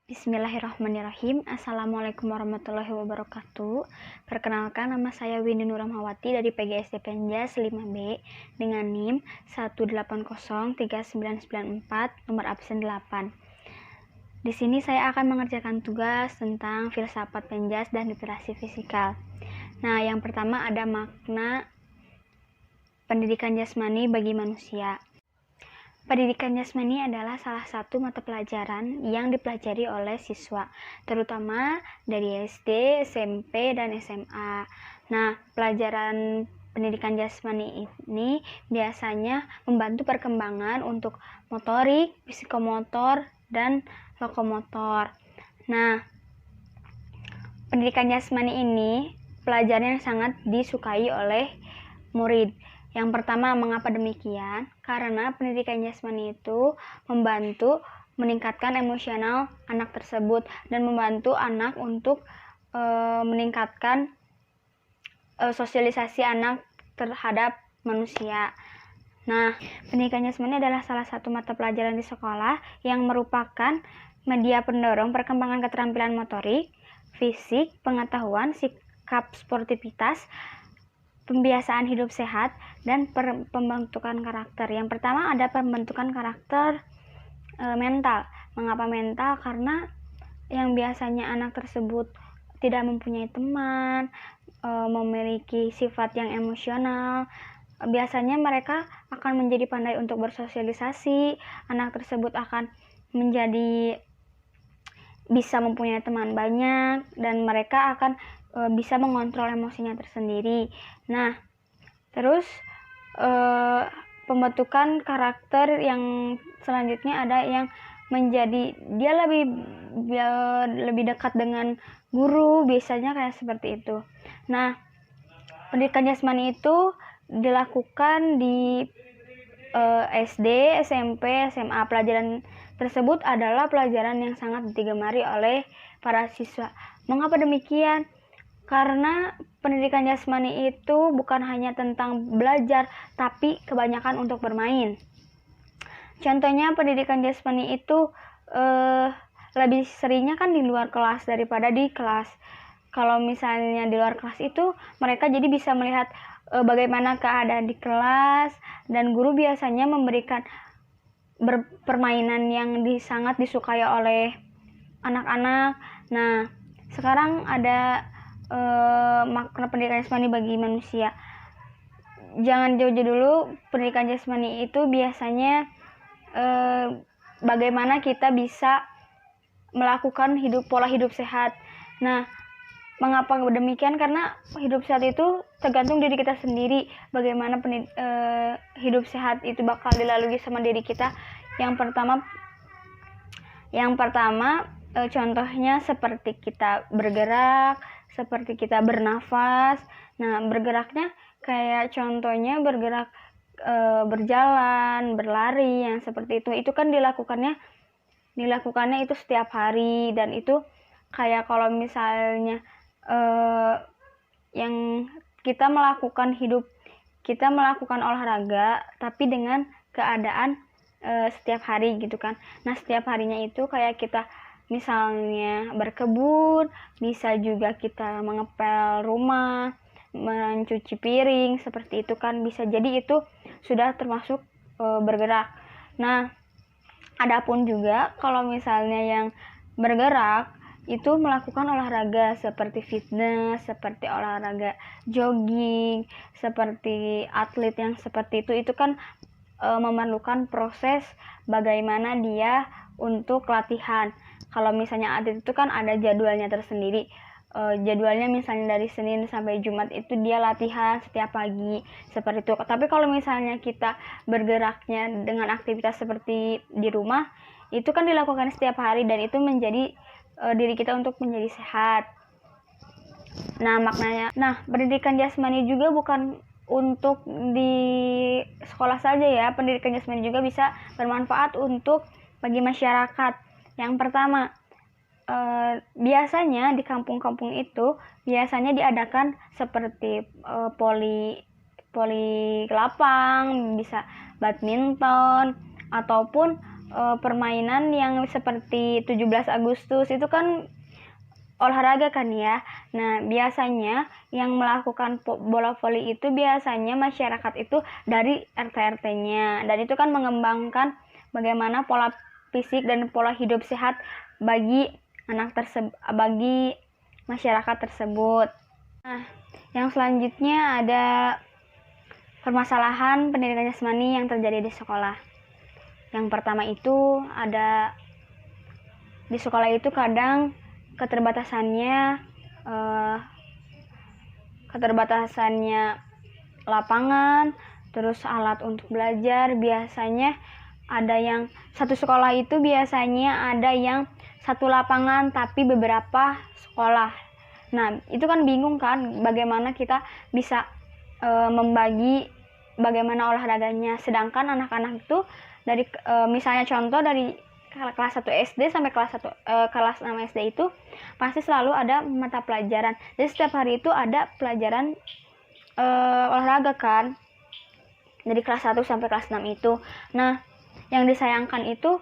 Bismillahirrahmanirrahim. Assalamualaikum warahmatullahi wabarakatuh. Perkenalkan, nama saya Windy Nurahmawati dari PGSD Penjas 5B dengan NIM 1803994, nomor absen 8. Di sini saya akan mengerjakan tugas tentang filsafat Penjas dan literasi fisikal. Nah, yang pertama ada makna pendidikan jasmani bagi manusia. Pendidikan jasmani adalah salah satu mata pelajaran yang dipelajari oleh siswa, terutama dari SD, SMP, dan SMA. Nah, pelajaran pendidikan jasmani ini biasanya membantu perkembangan untuk motorik, psikomotor, dan lokomotor. Nah, pendidikan jasmani ini pelajaran yang sangat disukai oleh murid. Yang pertama, mengapa demikian? Karena pendidikan jasmani itu membantu meningkatkan emosional anak tersebut dan membantu anak untuk meningkatkan sosialisasi anak terhadap manusia. Nah, pendidikan jasmani adalah salah satu mata pelajaran di sekolah yang merupakan media pendorong perkembangan keterampilan motorik, fisik, pengetahuan, sikap sportivitas, pembiasaan hidup sehat, dan pembentukan karakter. Yang pertama ada pembentukan karakter mental. Mengapa mental? Karena yang biasanya anak tersebut tidak mempunyai teman, memiliki sifat yang emosional, biasanya mereka akan menjadi pandai untuk bersosialisasi. Anak tersebut akan menjadi bisa mempunyai teman banyak dan mereka akan bisa mengontrol emosinya tersendiri. Nah, terus pembentukan karakter yang selanjutnya ada yang menjadi dia lebih dekat dengan guru, biasanya kayak seperti itu. Nah, pendidikan jasmani itu dilakukan di SD, SMP, SMA. Pelajaran tersebut adalah pelajaran yang sangat digemari oleh para siswa. Mengapa demikian? Karena pendidikan jasmani itu bukan hanya tentang belajar, tapi kebanyakan untuk bermain. Contohnya pendidikan jasmani itu lebih seringnya kan di luar kelas daripada di kelas. Kalau misalnya di luar kelas itu mereka jadi bisa melihat bagaimana keadaan di kelas, dan guru biasanya memberikan permainan yang sangat disukai oleh anak-anak. Nah, sekarang ada makna pendidikan jasmani bagi manusia. Jangan jauh-jauh dulu, pendidikan jasmani itu biasanya bagaimana kita bisa melakukan pola hidup sehat. Nah, mengapa demikian? Karena hidup sehat itu tergantung diri kita sendiri. Bagaimana hidup sehat itu bakal dilalui sama diri kita. Yang pertama contohnya seperti kita bergerak, seperti kita bernafas. Nah, bergeraknya kayak contohnya bergerak berjalan, berlari, yang seperti itu kan dilakukannya itu setiap hari. Dan itu kayak kalau misalnya yang kita melakukan olahraga tapi dengan keadaan setiap hari gitu kan. Nah, setiap harinya itu kayak kita misalnya berkebun, bisa juga kita mengepel rumah, mencuci piring, seperti itu kan bisa. Jadi itu sudah termasuk bergerak. Nah, adapun juga kalau misalnya yang bergerak itu melakukan olahraga seperti fitness, seperti olahraga jogging, seperti atlet yang seperti itu kan memerlukan proses bagaimana dia untuk latihan. Kalau misalnya atlet itu kan ada jadwalnya tersendiri. Jadwalnya misalnya dari Senin sampai Jumat itu dia latihan setiap pagi, seperti itu. Tapi kalau misalnya kita bergeraknya dengan aktivitas seperti di rumah, itu kan dilakukan setiap hari dan itu menjadi diri kita untuk menjadi sehat. Nah, maknanya. Nah, pendidikan jasmani juga bukan untuk di sekolah saja ya. Pendidikan jasmani juga bisa bermanfaat untuk bagi masyarakat. Yang pertama, biasanya di kampung-kampung itu biasanya diadakan seperti poli lapang, bisa badminton, ataupun permainan yang seperti 17 Agustus itu kan olahraga kan ya. Nah, biasanya yang melakukan bola voli itu biasanya masyarakat itu dari RT-RT-nya. Dan itu kan mengembangkan bagaimana pola fisik dan pola hidup sehat bagi bagi masyarakat tersebut. Nah, yang selanjutnya ada permasalahan pendidikan jasmani yang terjadi di sekolah. Yang pertama itu ada di sekolah itu kadang keterbatasannya lapangan, terus alat untuk belajar. Biasanya ada yang satu sekolah itu biasanya ada yang satu lapangan tapi beberapa sekolah. Nah, itu kan bingung kan bagaimana kita bisa membagi bagaimana olahraganya, sedangkan anak-anak itu dari misalnya contoh dari kelas 1 SD sampai kelas 6 SD itu pasti selalu ada mata pelajaran. Jadi setiap hari itu ada pelajaran olahraga kan. Dari kelas 1 sampai kelas 6 itu. Nah, yang disayangkan itu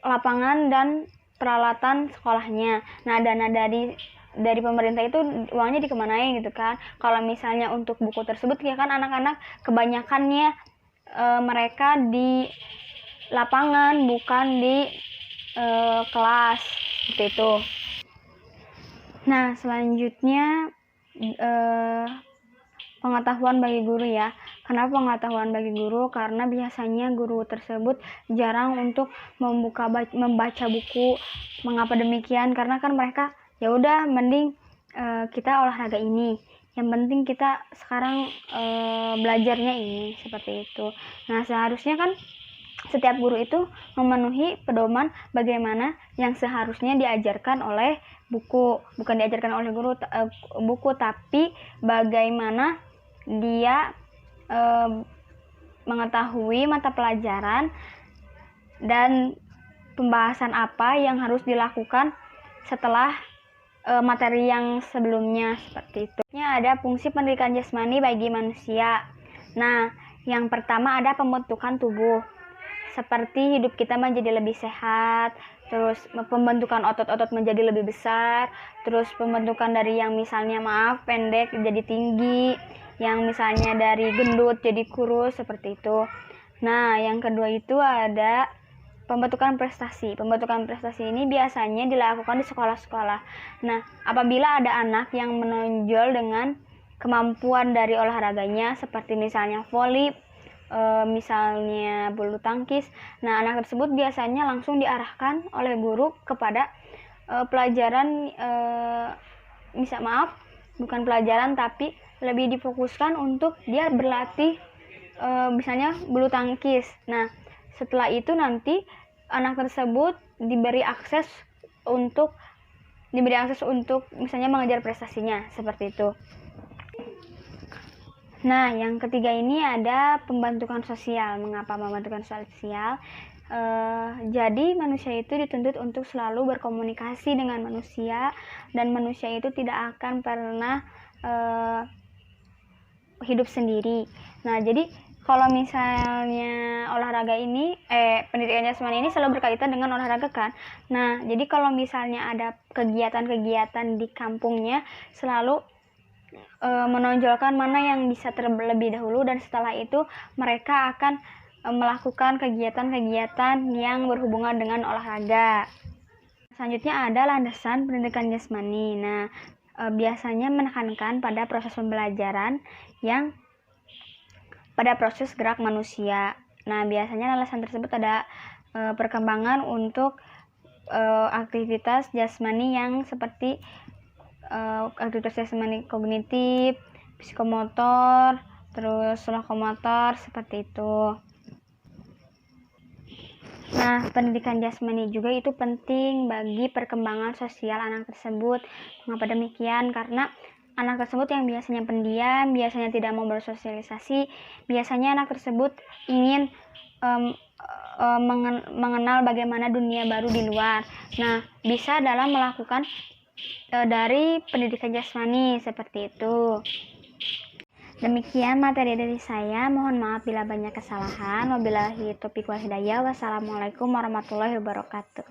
lapangan dan peralatan sekolahnya. Nah, dana dari pemerintah itu uangnya dikemanain gitu kan. Kalau misalnya untuk buku tersebut ya kan anak-anak kebanyakannya mereka di lapangan bukan di kelas seperti itu. Nah, selanjutnya pengetahuan bagi guru ya. Kenapa pengetahuan bagi guru? Karena biasanya guru tersebut jarang untuk membaca buku. Mengapa demikian? Karena kan mereka ya udah mending kita olahraga ini. Yang penting kita sekarang belajarnya ini seperti itu. Nah, seharusnya kan setiap guru itu memenuhi pedoman bagaimana yang seharusnya diajarkan oleh buku, bukan diajarkan oleh guru buku, tapi bagaimana dia mengetahui mata pelajaran dan pembahasan apa yang harus dilakukan setelah materi yang sebelumnya seperti itu. Ada fungsi pendidikan jasmani bagi manusia. Nah, yang pertama ada pembentukan tubuh. Seperti hidup kita menjadi lebih sehat, terus pembentukan otot-otot menjadi lebih besar, terus pembentukan dari yang misalnya pendek jadi tinggi, yang misalnya dari gendut jadi kurus seperti itu. Nah, yang kedua itu ada pembentukan prestasi. Pembentukan prestasi ini biasanya dilakukan di sekolah-sekolah. Nah, apabila ada anak yang menonjol dengan kemampuan dari olahraganya seperti misalnya voli, misalnya bulu tangkis. Nah, anak tersebut biasanya langsung diarahkan oleh guru kepada pelajaran bukan pelajaran tapi lebih difokuskan untuk dia berlatih misalnya bulu tangkis. Nah, setelah itu nanti anak tersebut diberi akses untuk misalnya mengejar prestasinya seperti itu. Nah, yang ketiga ini ada pembentukan sosial. Mengapa pembentukan sosial? Jadi manusia itu dituntut untuk selalu berkomunikasi dengan manusia, dan manusia itu tidak akan pernah hidup sendiri. Nah, jadi kalau misalnya olahraga ini pendidikan jasmani ini selalu berkaitan dengan olahraga kan. Nah, jadi kalau misalnya ada kegiatan-kegiatan di kampungnya selalu menonjolkan mana yang bisa terlebih dahulu, dan setelah itu mereka akan melakukan kegiatan-kegiatan yang berhubungan dengan olahraga. Selanjutnya ada landasan pendidikan jasmani. Nah, biasanya menekankan pada proses pembelajaran yang pada proses gerak manusia. Nah, biasanya landasan tersebut ada perkembangan untuk aktivitas jasmani yang seperti aktivitas jasmani kognitif, psikomotor, terus lokomotor seperti itu. Nah, pendidikan jasmani juga itu penting bagi perkembangan sosial anak tersebut. Mengapa demikian? Karena anak tersebut yang biasanya pendiam, biasanya tidak mau bersosialisasi, biasanya anak tersebut ingin mengenal bagaimana dunia baru di luar. Nah, bisa dalam melakukan dari pendidikan jasmani seperti itu. Demikian materi dari saya. Mohon maaf bila banyak kesalahan. Wabillahi taufiq wal hidayah. Wassalamualaikum warahmatullahi wabarakatuh.